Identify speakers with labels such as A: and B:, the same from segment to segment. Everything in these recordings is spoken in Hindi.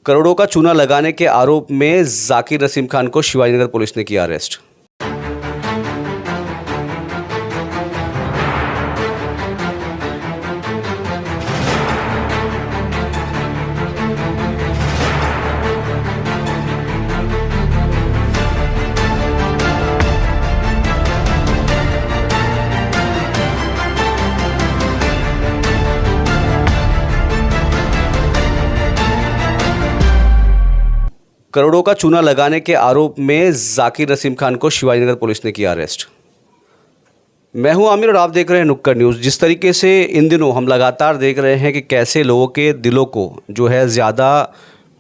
A: करोड़ों का चूना लगाने के आरोप में जाकिर नसीम खान को शिवाजीनगर पुलिस ने किया अरेस्ट। करोड़ों का चूना लगाने के आरोप में जाकिर नसीम खान को शिवाजीनगर पुलिस ने किया अरेस्ट। मैं हूं आमिर और आप देख रहे हैं नुक्कड़ न्यूज़। जिस तरीके से इन दिनों हम लगातार देख रहे हैं कि कैसे लोगों के दिलों को जो है ज़्यादा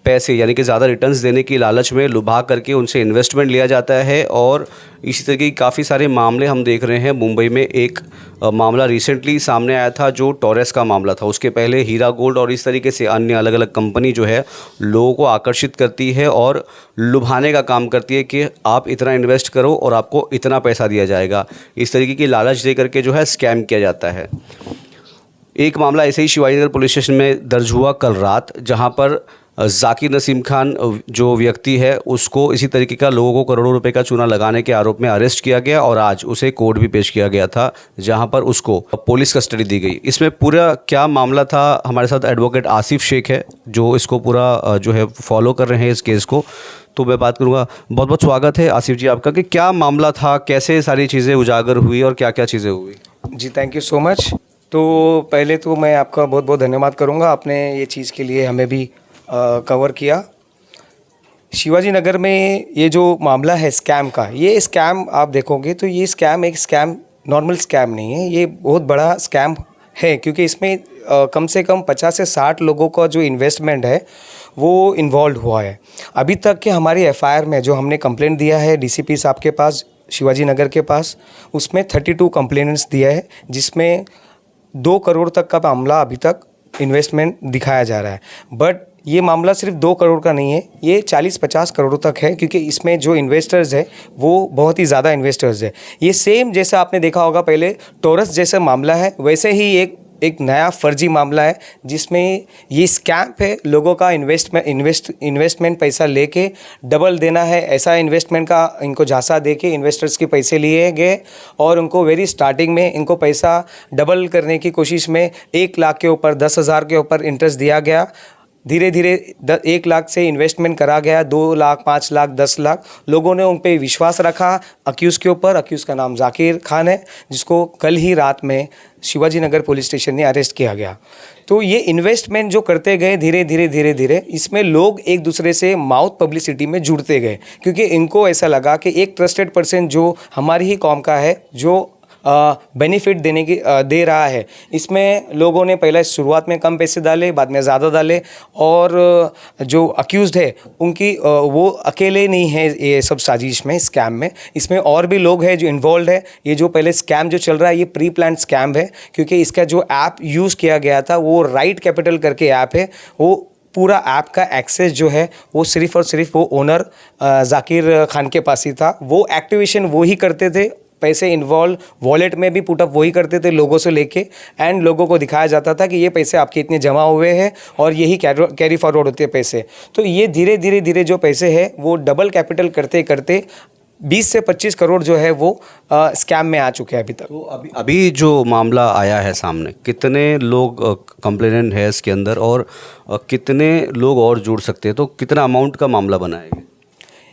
A: पैसे यानी कि ज़्यादा रिटर्न्स देने की लालच में लुभा करके उनसे इन्वेस्टमेंट लिया जाता है, और इसी तरह के काफ़ी सारे मामले हम देख रहे हैं। मुंबई में एक मामला रिसेंटली सामने आया था जो टॉरेस का मामला था। उसके पहले हीरा गोल्ड और इस तरीके से अन्य अलग अलग कंपनी जो है लोगों को आकर्षित करती है और लुभाने का काम करती है कि आप इतना इन्वेस्ट करो और आपको इतना पैसा दिया जाएगा। इस तरीके की लालच दे करके जो है स्कैम किया जाता है। एक मामला ऐसे ही शिवाजीनगर पुलिस स्टेशन में दर्ज हुआ कल रात, जहां पर जाकिर नसीम खान जो व्यक्ति है उसको इसी तरीके का लोगों को करोड़ों रुपए का चूना लगाने के आरोप में अरेस्ट किया गया और आज उसे कोर्ट भी पेश किया गया था, जहां पर उसको पुलिस कस्टडी दी गई। इसमें पूरा क्या मामला था, हमारे साथ एडवोकेट आसिफ शेख है जो इसको पूरा जो है फॉलो कर रहे हैं इस केस को, तो मैं बात करूँगा। बहुत बहुत स्वागत है आसिफ जी आपका, कि क्या मामला था, कैसे सारी चीज़ें उजागर हुई और क्या क्या चीज़ें हुई।
B: जी थैंक यू सो मच। तो पहले तो मैं आपका बहुत बहुत धन्यवाद करूँगा, आपने ये चीज़ के लिए हमें भी कवर किया। शिवाजी नगर में ये जो मामला है स्कैम का, ये स्कैम आप देखोगे तो ये स्कैम एक स्कैम नॉर्मल स्कैम नहीं है, ये बहुत बड़ा स्कैम है, क्योंकि इसमें कम से कम 50 से 60 लोगों का जो इन्वेस्टमेंट है वो इन्वॉल्व हुआ है। अभी तक के हमारी एफआईआर में जो हमने कंप्लेंट दिया है डीसीपी साहब के पास शिवाजी नगर के पास, उसमें 32 कंप्लेंट्स दिया है, जिसमें 2 करोड़ तक का मामला अभी तक इन्वेस्टमेंट दिखाया जा रहा है। बट ये मामला सिर्फ 2 करोड़ का नहीं है, ये 40-50 करोड़ तक है, क्योंकि इसमें जो इन्वेस्टर्स है वो बहुत ही ज़्यादा इन्वेस्टर्स है। ये सेम जैसा आपने देखा होगा पहले टॉरस जैसा मामला है, वैसे ही एक नया फर्जी मामला है जिसमें ये स्कैम है। लोगों का इन्वेस्टमेंट पैसा लेके डबल देना है, ऐसा इन्वेस्टमेंट का इनको झांसा दे के इन्वेस्टर्स के पैसे लिए गए और उनको वेरी स्टार्टिंग में इनको पैसा डबल करने की कोशिश में 1 लाख के ऊपर 10,000 के ऊपर इंटरेस्ट दिया गया। धीरे धीरे 1 लाख से इन्वेस्टमेंट करा गया, 2 लाख, 5 लाख, 10 लाख। लोगों ने उन पर विश्वास रखा अक्यूज़ के ऊपर। अक्यूज़ का नाम जाकिर खान है, जिसको कल ही रात में शिवाजी नगर पुलिस स्टेशन ने अरेस्ट किया गया। तो ये इन्वेस्टमेंट जो करते गए धीरे धीरे इसमें लोग एक दूसरे से माउथ पब्लिसिटी में जुड़ते गए, क्योंकि इनको ऐसा लगा कि एक ट्रस्टेड पर्सन जो हमारी ही कौम का है, जो बेनिफिट दे रहा है, इसमें लोगों ने पहले शुरुआत में कम पैसे डाले, बाद में ज़्यादा डाले, और जो अक्यूज़ड है उनकी वो अकेले नहीं है ये सब साजिश में, स्कैम में। इसमें और भी लोग हैं जो इन्वॉल्व है। ये जो पहले स्कैम जो चल रहा है ये प्री प्लान स्कैम है, क्योंकि इसका जो ऐप यूज़ किया गया था वो राइट कैपिटल करके ऐप है। वो पूरा ऐप का एक्सेस जो है वो सिर्फ और सिर्फ वो ओनर जाकिर खान के पास ही था। वो एक्टिवेशन वो ही करते थे, पैसे इन्वॉल्व वॉलेट में भी पुटअप वही करते थे लोगों से लेके, एंड लोगों को दिखाया जाता था कि ये पैसे आपके इतने जमा हुए हैं और यही कैरी फॉरवर्ड होते हैं पैसे। तो ये धीरे धीरे जो पैसे हैं वो डबल कैपिटल करते करते 20 से 25 करोड़ जो है वो स्कैम में आ चुके हैं अभी तक।
A: तो अभी जो मामला आया है सामने, कितने लोग कंप्लेनेंट है इसके अंदर और कितने लोग और जुड़ सकते हैं, तो कितना अमाउंट का मामला बना है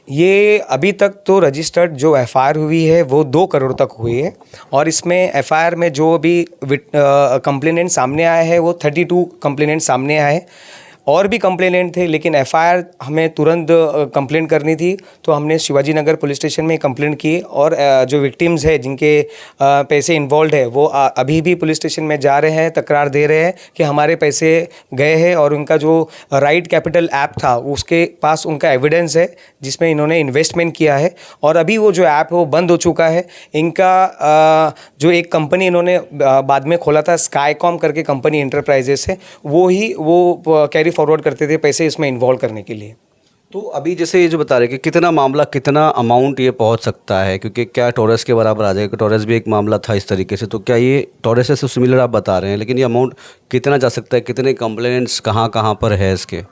B: ये? अभी तक तो रजिस्टर्ड जो एफआईआर हुई है वो 2 करोड़ तक हुई है, और इसमें एफआईआर में जो भी कंप्लेनेंट सामने आए हैं वो 32 कंप्लेनेंट सामने आए। और भी कंप्लेनेंट थे, लेकिन एफआईआर हमें तुरंत कंप्लेंट करनी थी, तो हमने शिवाजी नगर पुलिस स्टेशन में कंप्लेंट की। और जो विक्टिम्स है जिनके पैसे इन्वॉल्व है वो अभी भी पुलिस स्टेशन में जा रहे हैं, तकरार दे रहे हैं कि हमारे पैसे गए हैं, और उनका जो राइट कैपिटल ऐप था उसके पास उनका एविडेंस है जिसमें इन्होंने इन्वेस्टमेंट किया है। और अभी वो जो ऐप है वो बंद हो चुका है। इनका जो एक कंपनी इन्होंने बाद में खोला था, स्काईकॉम करके कंपनी एंटरप्राइजेस है, वो कैरी फॉरवर्ड करते थे पैसे इसमें इन्वॉल्व करने के लिए।
A: तो अभी जैसे ये जो बता रहे कि कितना मामला, कितना अमाउंट ये पहुंच सकता है, क्योंकि क्या टॉरस के बराबर आ जाएगा? टॉरस भी एक मामला था इस तरीके से, तो क्या ये टॉरस से सिमिलर आप बता रहे हैं, लेकिन ये अमाउंट कितना जा सकता है? कितने कंप्लेंट्स कहाँ कहाँ पर है इसके?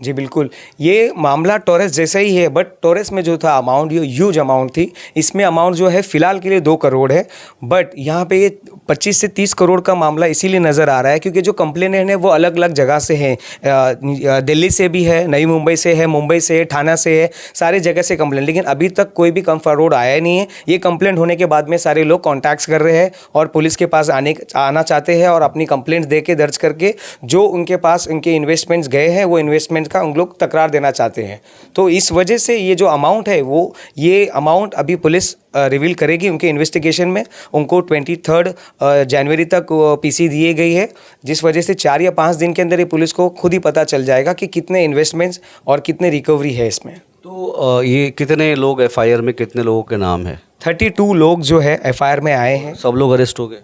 B: जी बिल्कुल, ये मामला टोरेस जैसा ही है, बट टोरेस में जो था अमाउंट, ये ह्यूज अमाउंट थी। इसमें अमाउंट जो है फ़िलहाल के लिए 2 करोड़ है, बट यहाँ पे ये 25 से 30 करोड़ का मामला इसीलिए नज़र आ रहा है क्योंकि जो कंप्लेनेंट है वो अलग अलग जगह से हैं। दिल्ली से भी है, नई मुंबई से है, मुंबई से है, ठाणा से है, सारी जगह से कंप्लेंट, लेकिन अभी तक कोई भी फॉरवर्ड आया नहीं है। ये कंप्लेंट होने के बाद में सारे लोग कॉन्टैक्ट्स कर रहे हैं और पुलिस के पास आना चाहते हैं और अपनी कंप्लेंट्स दे के दर्ज करके जो उनके पास उनके इन्वेस्टमेंट्स गए हैं वो इन्वेस्टमेंट का उन लोग तकरार देना चाहते हैं। तो इस वजह से ये जो अमाउंट है वो ये अमाउंट अभी पुलिस रिवील करेगी उनके इन्वेस्टिगेशन में। उनको 23 जनवरी तक पीसी दिए गई है, जिस वजह से 4 या 5 दिन के अंदर ये पुलिस को खुद ही पता चल जाएगा कि कितने इन्वेस्टमेंट्स और कितने रिकवरी है इसमें।
A: तो ये कितने लोग एफआईआर में, कितने लोगों के नाम है?
B: 32 लोग जो है एफआईआर में आए हैं।
A: सब लोग अरेस्ट हो गए?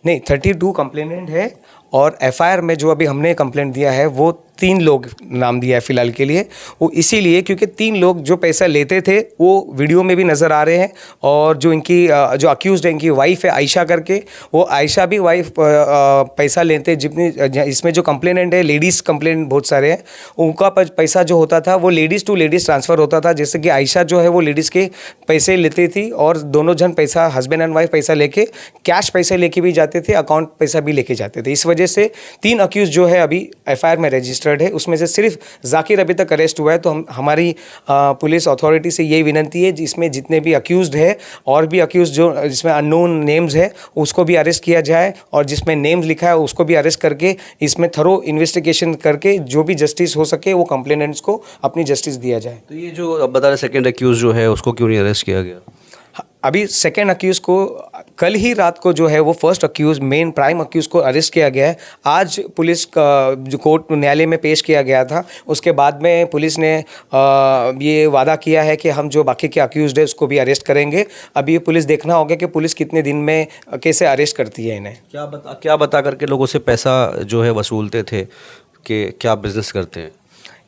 B: नहीं, 32 कंप्लेनेंट है और एफआईआर में जो अभी हमने कंप्लेंट दिया है वो 3 लोग नाम दिया है फ़िलहाल के लिए। वो इसीलिए क्योंकि 3 लोग जो पैसा लेते थे वो वीडियो में भी नज़र आ रहे हैं और जो इनकी जो अक्यूज़ड है, इनकी वाइफ है आयशा करके, वो आयशा भी वाइफ पैसा लेते जितनी इसमें जो कंप्लेनेंट है, लेडीज़ कंप्लेनेंट बहुत सारे हैं, उनका पैसा जो होता था वो लेडीज़ टू लेडीज़ ट्रांसफ़र होता था। जैसे कि आयशा जो है वो लेडीज़ के पैसे लेती थी और दोनों जन पैसा, हस्बैंड एंड वाइफ पैसा लेके कैश पैसे लेके भी जाते थे, अकाउंट पैसा भी लेके जाते थे। इस वजह से 3 अक्यूज़ जो है अभी एफआईआर में रजिस्टर्ड है, उसमें से सिर्फ जाकिर अभी तक अरेस्ट हुआ है। तो हमारी पुलिस अथॉरिटी से यही विनती है जिसमें जितने भी अक्यूज़ड है और भी अक्यूज़ जो जिसमें अननोन नेम्स है उसको भी अरेस्ट किया जाए और जिसमें नेम्स लिखा है उसको भी अरेस्ट करके इसमें थरो इन्वेस्टिगेशन करके जो भी जस्टिस हो सके वो कंप्लेनेंट्स को अपनी जस्टिस दिया जाए।
A: तो ये जो अब बता रहे सेकंड अक्यूज जो है उसको क्यों नहीं अरेस्ट किया गया?
B: अभी सेकेंड अक्यूज़ को कल ही रात को जो है वो first accuse main prime accuse को अरेस्ट किया गया है। आज पुलिस का जो कोर्ट न्यायालय में पेश किया गया था, उसके बाद में पुलिस ने ये वादा किया है कि हम जो बाकी के अक्यूज़ड है उसको भी अरेस्ट करेंगे। अभी ये पुलिस देखना होगा कि पुलिस कितने दिन में कैसे अरेस्ट करती है इन्हें।
A: क्या बता करके लोगों से पैसा जो है वसूलते थे, कि क्या बिजनेस करते हैं?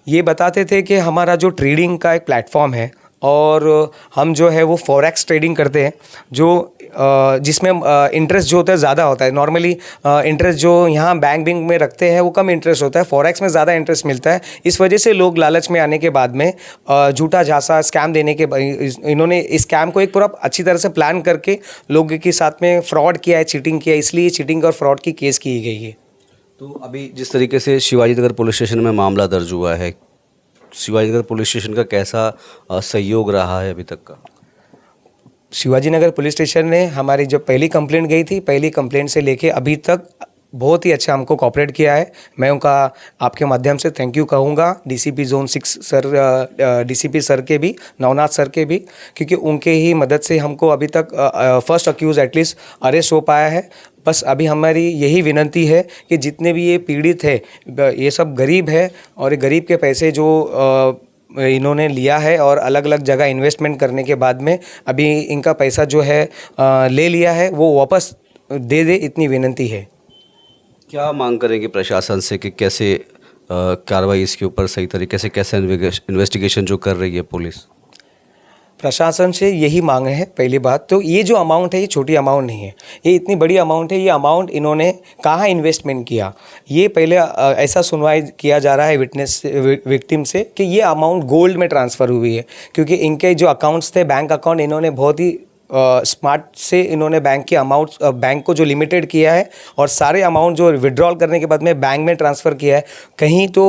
B: ये बताते थे कि हमारा जो ट्रेडिंग का एक प्लेटफॉर्म है और हम जो है वो फॉरेक्स ट्रेडिंग करते हैं, जो जिसमें इंटरेस्ट जो होता है ज़्यादा होता है। नॉर्मली इंटरेस्ट जो यहाँ बैंक में रखते हैं वो कम इंटरेस्ट होता है, फॉरेक्स में ज़्यादा इंटरेस्ट मिलता है। इस वजह से लोग लालच में आने के बाद में झूठा झांसा स्कैम देने के इन्होंने इस स्कैम को एक पूरा अच्छी तरह से प्लान करके लोगों के साथ में फ्रॉड किया है, चीटिंग किया है, इसलिए चीटिंग और फ्रॉड की केस की गई है।
A: तो अभी जिस तरीके से शिवाजी नगर पुलिस स्टेशन में मामला दर्ज हुआ है, शिवाजी नगर पुलिस स्टेशन का कैसा सहयोग रहा है अभी तक का?
B: शिवाजी नगर पुलिस स्टेशन ने हमारी जो पहली कंप्लेंट गई थी, पहली कंप्लेंट से लेके अभी तक बहुत ही अच्छा हमको कोऑपरेट किया है। मैं उनका आपके माध्यम से थैंक यू कहूँगा DCP zone 6 sir, DCP sir के भी, नवनाथ सर के भी, क्योंकि उनके ही मदद से हमको अभी तक फर्स्ट अक्यूज़ एटलीस्ट अरेस्ट हो पाया है। बस अभी हमारी यही विनती है कि जितने भी ये पीड़ित है, ये सब गरीब है और गरीब के पैसे जो इन्होंने लिया है और अलग अलग जगह इन्वेस्टमेंट करने के बाद में अभी इनका पैसा जो है ले लिया है वो वापस दे दे, इतनी विनती है।
A: क्या मांग करेंगे प्रशासन से कि कैसे कार्रवाई इसके ऊपर सही तरीके से, कैसे इन्वेस्टिगेशन जो कर रही है पुलिस?
B: प्रशासन से यही मांग है। पहली बात तो ये जो अमाउंट है ये छोटी अमाउंट नहीं है, ये इतनी बड़ी अमाउंट है। ये अमाउंट इन्होंने कहाँ इन्वेस्टमेंट किया, ये पहले ऐसा सुनवाई किया जा रहा है विक्टिम से कि ये अमाउंट गोल्ड में ट्रांसफ़र हुई है, क्योंकि इनके जो अकाउंट्स थे, बैंक अकाउंट, इन्होंने बहुत ही स्मार्ट से इन्होंने बैंक के अमाउंट, बैंक को जो लिमिटेड किया है और सारे अमाउंट जो विड्रॉल करने के बाद में बैंक में ट्रांसफ़र किया है। कहीं तो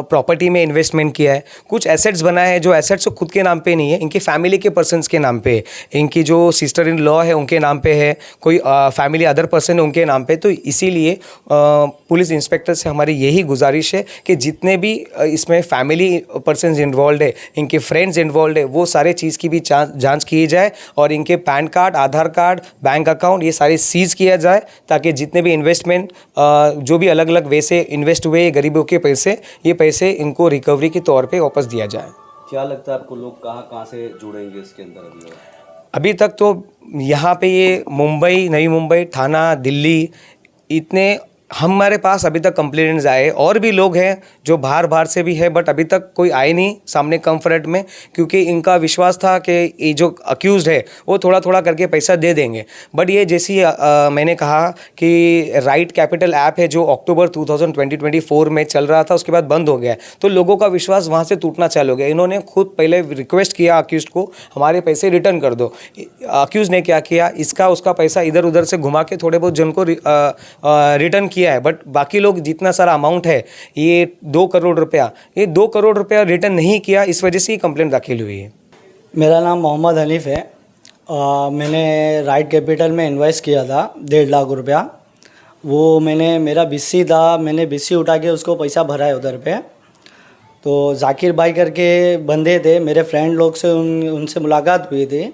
B: प्रॉपर्टी में इन्वेस्टमेंट किया है, कुछ एसेट्स बनाए हैं जो एसेट्स खुद के नाम पे नहीं है, इनकी फैमिली के पर्सन्स के नाम पे है। इनकी जो सिस्टर इन लॉ है उनके नाम पे है, कोई फैमिली अदर पर्सन है उनके नाम पे। तो इसीलिए पुलिस इंस्पेक्टर से हमारी यही गुजारिश है कि जितने भी इसमें फैमिली पर्सन्स इन्वॉल्व है, इनके फ्रेंड्स इन्वॉल्व है, वो सारे चीज़ की भी जाँच की जाए और इनके पैन कार्ड, आधार कार्ड, बैंक अकाउंट, ये सारे सीज किया जाए, ताकि जितने भी इन्वेस्टमेंट जो भी अलग अलग वे से इन्वेस्ट हुए गरीबों के पैसे, ये पैसे इनको रिकवरी के तौर पे वापस दिया जाए।
A: क्या लगता है आपको, लोग कहाँ से जुड़ेंगे इसके अंदर?
B: अभी तक तो यहाँ पे ये मुंबई, नई मुंबई, ठाणा, दिल्ली, इतने हमारे पास अभी तक कंप्लेंट्स आए और भी लोग हैं जो बाहर से भी है, बट अभी तक कोई आए नहीं सामने कंफर्ट में, क्योंकि इनका विश्वास था कि ये जो अक्यूज़ड है वो थोड़ा थोड़ा करके पैसा दे देंगे। बट ये जैसी मैंने कहा कि राइट कैपिटल ऐप है जो अक्टूबर 2024 में चल रहा था, उसके बाद बंद हो गया है, तो लोगों का विश्वास वहाँ से टूटना चालू हो गया। इन्होंने खुद पहले रिक्वेस्ट किया अक्यूज़ड को, हमारे पैसे रिटर्न कर दो। अक्यूज़ ने क्या किया, इसका उसका पैसा इधर उधर से घुमा के थोड़े बहुत जन को रिटर्न किया है, बट बाकी लोग जितना सारा अमाउंट है ये 2 करोड़ रुपया, ये 2 करोड़ रुपया रिटर्न नहीं किया, इस वजह से ही कंप्लेंट दाखिल हुई है।
C: मेरा नाम मोहम्मद हनीफ़ है। मैंने राइट कैपिटल में इन्वेस्ट किया था 1.5 लाख रुपया। वो मेरा बीसी था, मैंने बीसी उठा के उसको पैसा भरा है उधर पे। तो जाकिर भाई करके बंदे थे मेरे फ्रेंड लोग से, उनसे मुलाकात हुई थी।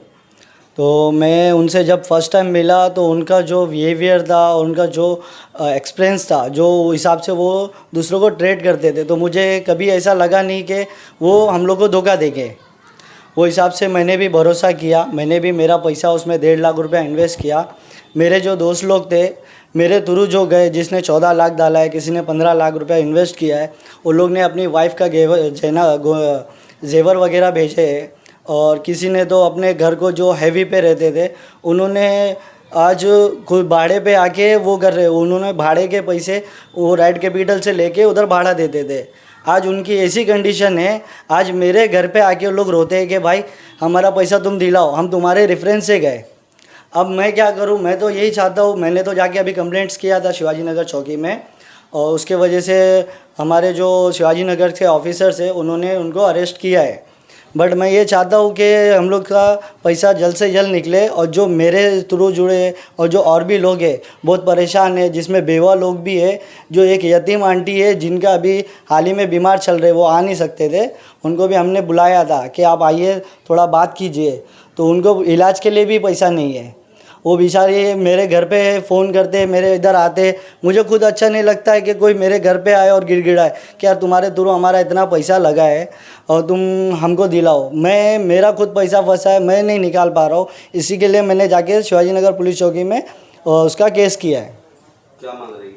C: तो मैं उनसे जब फर्स्ट टाइम मिला तो उनका जो बिहेवियर था, उनका जो एक्सपीरियंस था, जो हिसाब से वो दूसरों को ट्रेड करते थे, तो मुझे कभी ऐसा लगा नहीं कि वो हम लोग को धोखा देंगे। वो हिसाब से मैंने भी भरोसा किया, मैंने भी मेरा पैसा उसमें 1.5 लाख रुपया इन्वेस्ट किया। मेरे जो दोस्त लोग थे मेरे थ्रू जो गए, जिसने 14 लाख डाला है, किसी ने 15 लाख रुपया इन्वेस्ट किया है, उन लोग ने अपनी वाइफ का जेवर वगैरह भेजे है। और किसी ने तो अपने घर को जो हैवी पे रहते थे उन्होंने आज कोई भाड़े पे आके वो कर रहे, उन्होंने भाड़े के पैसे वो राइट कैपिटल से लेके उधर भाड़ा देते थे। आज उनकी ऐसी कंडीशन है, आज मेरे घर पे आके वो लोग रोते हैं कि भाई हमारा पैसा तुम दिलाओ, हम तुम्हारे रेफरेंस से गए। अब मैं क्या करूं, मैं तो यही चाहता हूं, मैंने तो जाके अभी कंप्लेंट्स किया था शिवाजी नगर चौकी में, और उसके वजह से हमारे जो शिवाजी नगर के ऑफिसर्स हैं उन्होंने उनको अरेस्ट किया है। बट मैं ये चाहता हूँ कि हम लोग का पैसा जल्द से जल्द निकले, और जो मेरे थ्रू जुड़े और जो और भी लोग हैं बहुत परेशान है, जिसमें बेवा लोग भी है, जो एक यतीम आंटी है जिनका अभी हाल ही में बीमार चल रहे, वो आ नहीं सकते थे, उनको भी हमने बुलाया था कि आप आइए थोड़ा बात कीजिए, तो उनको इलाज के लिए भी पैसा नहीं है। वो बेचारे मेरे घर पे फ़ोन करते, मेरे इधर आते, मुझे खुद अच्छा नहीं लगता है कि कोई मेरे घर पे आए और गिड़गिड़ाए कि यार तुम्हारे थ्रू हमारा इतना पैसा लगा है और तुम हमको दिलाओ। मेरा खुद पैसा फंसा है, मैं नहीं निकाल पा रहा हूँ, इसी के लिए मैंने जाके शिवाजी नगर पुलिस चौकी में उसका केस किया है।
A: क्या मांग रही है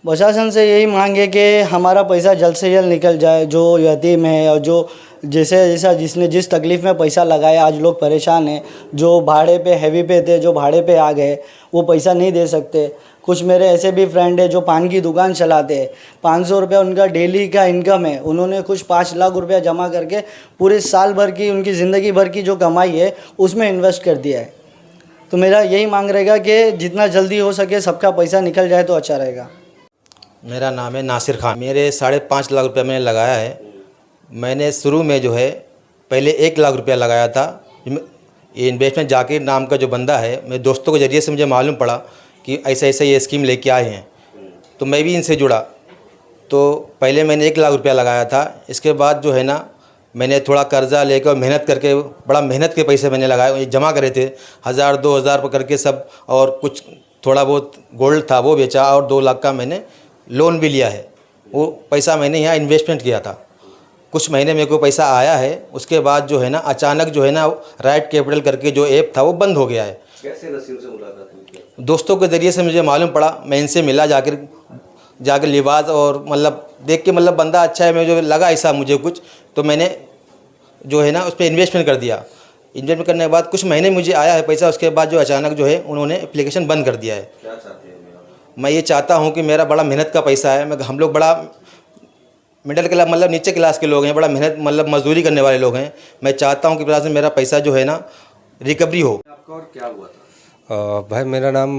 C: प्रशासन से यही मांग है कि हमारा पैसा जल्द से जल्द निकल जाए, जो यतीम है और जो जैसा जिसने जिस तकलीफ़ में पैसा लगाया, आज लोग परेशान हैं, जो भाड़े पे हैवी पे थे, जो भाड़े पे आ गए, वो पैसा नहीं दे सकते। कुछ मेरे ऐसे भी फ्रेंड है जो पान की दुकान चलाते हैं, 500 रुपया उनका डेली का इनकम है, उन्होंने कुछ 5 लाख रुपया जमा करके पूरे साल भर की, उनकी ज़िंदगी भर की जो कमाई है उसमें इन्वेस्ट कर दिया है। तो मेरा यही मांग रहेगा कि जितना जल्दी हो सके सबका पैसा निकल जाए तो अच्छा रहेगा।
D: मेरा नाम है नासिर खान। मेरे 5.5 लाख रुपया मैंने लगाया है। मैंने शुरू में जो है पहले 1 लाख रुपया लगाया था। ये इन्वेस्टमेंट जाकिर नाम का जो बंदा है, मेरे दोस्तों के ज़रिए से मुझे मालूम पड़ा कि ऐसा ऐसा ये स्कीम लेके आए हैं, तो मैं भी इनसे जुड़ा। तो पहले मैंने 1 लाख रुपया लगाया था। इसके बाद जो है ना, मैंने थोड़ा कर्ज़ा लेकर मेहनत करके, बड़ा मेहनत के पैसे मैंने लगाए, ये जमा करे थे 1000-2000 करके सब, और कुछ थोड़ा बहुत गोल्ड था वो बेचा, और 2 लाख का मैंने लोन भी लिया है। वो पैसा मैंने यहाँ इन्वेस्टमेंट किया था। कुछ महीने मेरे को पैसा आया है। उसके बाद जो है ना, अचानक जो है ना, राइट कैपिटल करके जो ऐप था वो बंद हो गया है।
A: कैसे नसीम से मुलाकात हुई?
D: दोस्तों के ज़रिए से मुझे मालूम पड़ा, मैं इनसे मिला, जाकर लिबास और मतलब देख के, मतलब बंदा अच्छा है, मुझे लगा ऐसा मुझे कुछ, तो मैंने जो है ना उस पर इन्वेस्टमेंट कर दिया। इन्वेस्टमेंट करने के बाद कुछ महीने मुझे आया है पैसा, उसके बाद जो अचानक जो है उन्होंने एप्लीकेशन बंद कर दिया है।
A: क्या चाहते हैं मेरा?
D: मैं ये चाहता हूँ कि मेरा बड़ा मेहनत का पैसा है, हम लोग बड़ा मिडिल क्लास, मतलब नीचे क्लास के लोग हैं, बड़ा मेहनत मतलब मजदूरी करने वाले लोग हैं। मैं चाहता हूँ कि प्रशासन मेरा पैसा जो है ना रिकवरी हो।
A: आपका और क्या हुआ था?
E: भाई मेरा नाम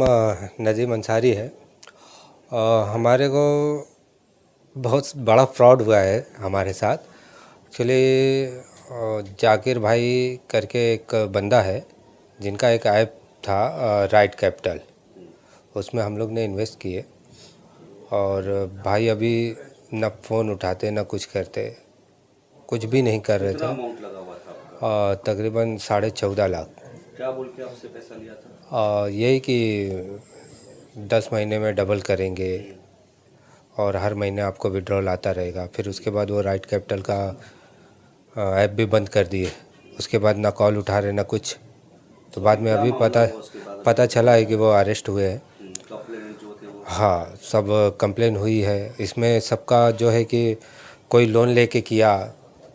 E: नजीम अंसारी है। हमारे को बहुत बड़ा फ्रॉड हुआ है हमारे साथ। एक्चुअली जाकिर भाई करके एक बंदा है जिनका एक ऐप था राइट कैपिटल, उसमें हम लोग ने इन्वेस्ट किए, और भाई अभी न फ़ोन उठाते न कुछ करते, कुछ भी नहीं कर रहे थे।
A: अमाउंट लगा हुआ था आपका?
E: तकरीबन 14.5 लाख।
A: क्या बोल के आपसे पैसा लिया था?
E: यही कि 10 महीने में डबल करेंगे और हर महीने आपको विड्रॉल आता रहेगा। फिर उसके बाद वो राइट कैपिटल का ऐप भी बंद कर दिए। उसके बाद ना कॉल उठा रहे ना कुछ। तो बाद में अभी पता चला है कि वो अरेस्ट हुए हैं। हाँ, सब कंप्लेन हुई है। इसमें सबका जो है कि कोई लोन लेके किया,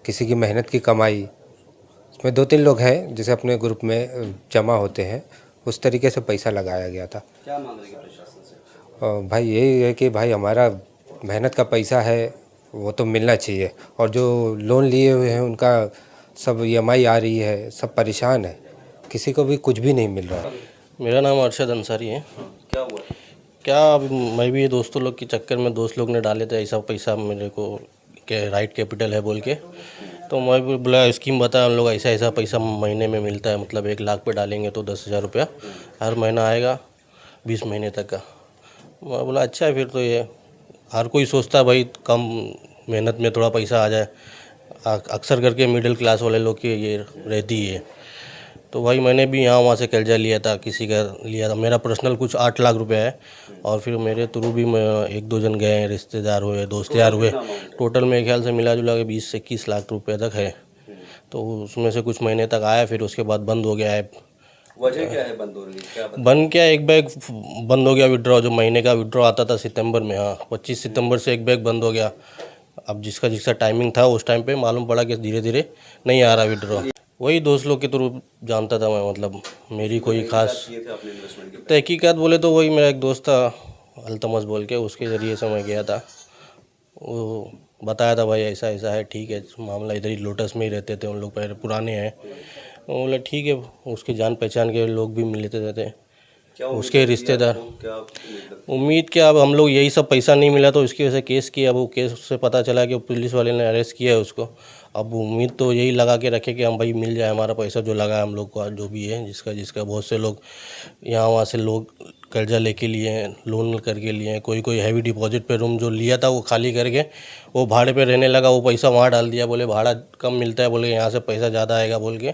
E: किसी की मेहनत की कमाई। इसमें 2-3 लोग हैं जैसे अपने ग्रुप में जमा होते हैं, उस तरीके से पैसा लगाया गया था।
A: क्या मांग रहे हैं प्रशासन से?
E: भाई यही है कि भाई हमारा मेहनत का पैसा है वो तो मिलना चाहिए, और जो लोन लिए हुए हैं उनका सब EMI आ रही है, सब परेशान है, किसी को भी कुछ भी नहीं मिल रहा है।
F: मेरा नाम अरशद अंसारी है।
A: क्या हुआ?
F: क्या अब मैं भी दोस्तों लोग के चक्कर में दोस्त लोग ने डाले थे ऐसा पैसा मेरे को के राइट कैपिटल है बोल के, तो मैं भी बोला स्कीम बताया उन लोग ऐसा ऐसा पैसा महीने में मिलता है, मतलब 1 लाख पे डालेंगे तो 10,000 रुपया हर महीना आएगा 20 महीने तक का। मैं बोला अच्छा है फिर तो ये हर कोई सोचता है भाई कम मेहनत में थोड़ा पैसा आ जाए, अक्सर करके मिडिल क्लास वाले लोग की ये रहती है। तो भाई मैंने भी यहाँ वहाँ से कर्जा लिया था, किसी का लिया था, मेरा पर्सनल कुछ 8 लाख रुपया है, और फिर मेरे थ्रू भी मैं 1-2 जन गए हैं, रिश्तेदार हुए, दोस्त यार हुए, टोटल मेरे ख्याल से मिला जुला के 20 से 21 लाख रुपये तक है। तो उसमें से कुछ महीने तक आया, फिर उसके बाद बंद हो गया ऐप।
A: वजह क्या है बंद हो रही है? क्या
F: बंद क्या, एक बैग बंद हो गया विड्रॉ, जो महीने का विड्रॉ आता था सितंबर में, हाँ 25 सितंबर से एक बैग बंद हो गया। अब जिसका जिसका टाइमिंग था उस टाइम पे मालूम पड़ा कि धीरे धीरे नहीं आ रहा विड्रॉ। वही दोस्त लोग के थ्रू जानता था मैं, मतलब मेरी कोई खास
A: किए थे अपने इन्वेस्टमेंट के?
F: तहकीकात बोले तो वही मेरा एक दोस्त था अल्तमस बोल के, उसके ज़रिए से मैं गया था। वो बताया था भाई ऐसा ऐसा है, ठीक है मामला, इधर ही लोटस में ही रहते थे उन लोग, पहले पुराने हैं। वो बोला ठीक है, उसके जान पहचान के लोग भी मिलते थे,
A: क्या
F: उसके रिश्तेदार।
A: क्या उम्मीद?
F: उम्मीद क्या, अब हम लोग यही सब पैसा नहीं मिला तो इसकी वजह से केस किया, अब वो केस से पता चला कि पुलिस वाले ने अरेस्ट किया है उसको। अब उम्मीद तो यही लगा के रखे कि हम भाई मिल जाए हमारा पैसा जो लगा है हम लोग को, जो भी है जिसका जिसका। बहुत से लोग यहाँ वहाँ से लोग कर्जा लेके लिए हैं, लोन करके लिए हैं, कोई कोई हैवी डिपॉजिट पे रूम जो लिया था वो खाली करके वो भाड़े पे रहने लगा, वो पैसा वहाँ डाल दिया, बोले भाड़ा कम मिलता है, बोले यहाँ से पैसा ज़्यादा आएगा बोल के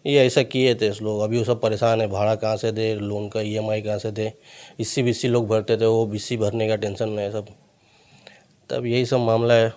F: ये ऐसा किए थे इस लोग। अभी वो सब परेशान है, भाड़ा कहाँ से दे, लोन का EMI कहाँ से दे, इसी बिस्सी लोग भरते थे, वो बिस्सी भरने का टेंशन है सब। तब यही सब मामला है।